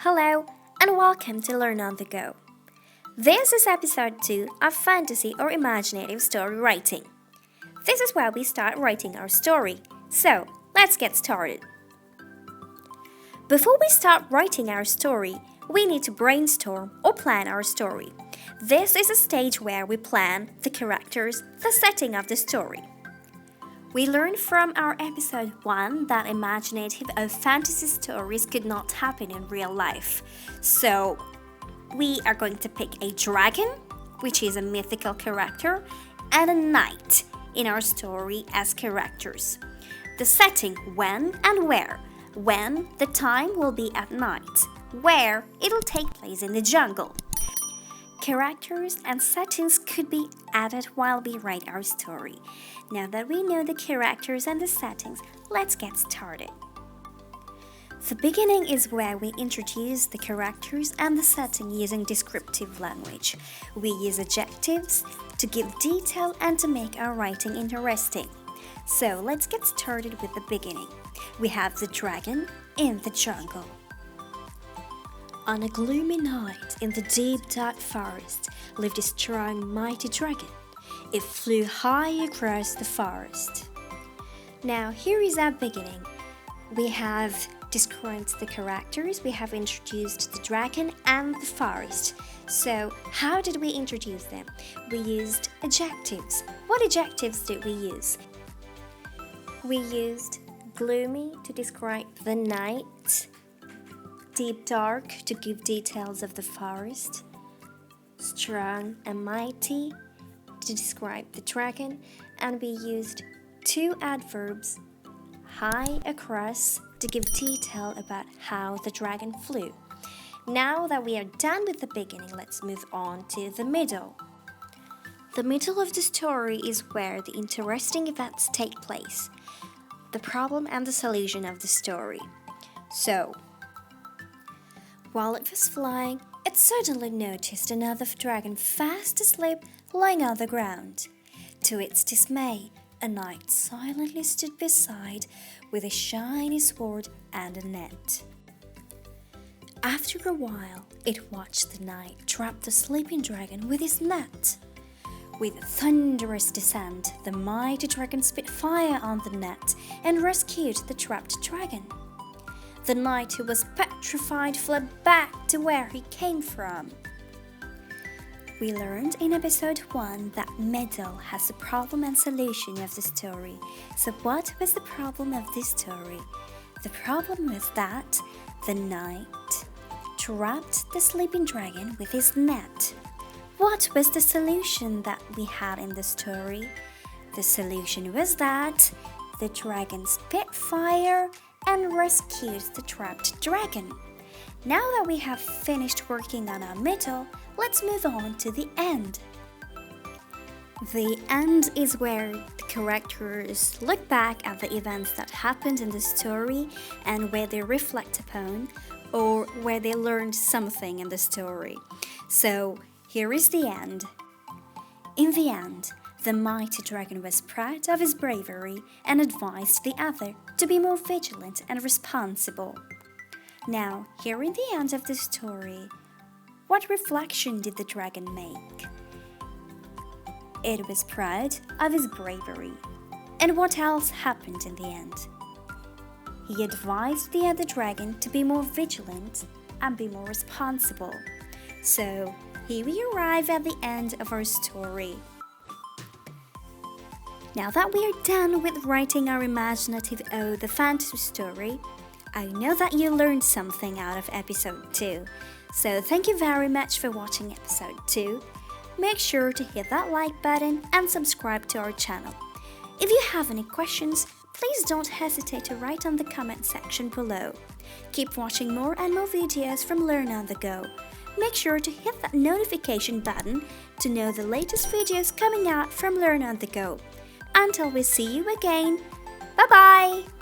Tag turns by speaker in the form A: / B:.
A: Hello, and welcome to Learn on the Go. This is episode 2 of Fantasy or Imaginative Story Writing. This is where we start writing our story, so let's get started. Before we start writing our story, we need to brainstorm or plan our story. This is a stage where we plan the characters, the setting of the story. We learned from our episode 1 that imaginative or fantasy stories could not happen in real life. So, we are going to pick a dragon, which is a mythical character, and a knight in our story as characters. The setting, when and where. When, the time will be at night. Where, it'll take place in the jungle. Characters and settings could be added while we write our story. Now that we know the characters and the settings, let's get started. The beginning is where we introduce the characters and the setting using descriptive language. We use adjectives to give detail and to make our writing interesting. So let's get started with the beginning. We have the dragon in the jungle. On a gloomy night in the deep dark forest lived a strong mighty dragon. It flew high across the forest. Now here is our beginning. We have described the characters, we have introduced the dragon and the forest. So how did we introduce them? We used adjectives. What adjectives did we use? We used gloomy to describe the night, deep dark to give details of the forest, strong and mighty to describe the dragon, and we used two adverbs, high across to give detail about how the dragon flew. Now that we are done with the beginning, let's move on to the middle. The middle of the story is where the interesting events take place, the problem and the solution of the story. So, while it was flying, it suddenly noticed another dragon fast asleep lying on the ground. To its dismay, a knight silently stood beside with a shiny sword and a net. After a while, it watched the knight trap the sleeping dragon with his net. With a thunderous descent, the mighty dragon spit fire on the net and rescued the trapped dragon. The knight, who was petrified, fled back to where he came from. We learned in episode 1 that middle has the problem and solution of the story. So what was the problem of this story? The problem was that the knight trapped the sleeping dragon with his net. What was the solution that we had in the story? The solution was that the dragon spit fire and rescued the trapped dragon. Now that we have finished working on our middle, let's move on to the end. The end is where the characters look back at the events that happened in the story and where they reflect upon or where they learned something in the story. So here is the end. In the end, the mighty dragon was proud of his bravery and advised the other to be more vigilant and responsible. Now, here in the end of the story, what reflection did the dragon make? It was proud of his bravery. And what else happened in the end? He advised the other dragon to be more vigilant and be more responsible. So, here we arrive at the end of our story. Now that we are done with writing our imaginative or the fantasy story, I know that you learned something out of episode 2. So thank you very much for watching episode 2. Make sure to hit that like button and subscribe to our channel. If you have any questions, please don't hesitate to write on the comment section below. Keep watching more and more videos from Learn on the Go. Make sure to hit that notification button to know the latest videos coming out from Learn on the Go. Until we see you again, bye-bye!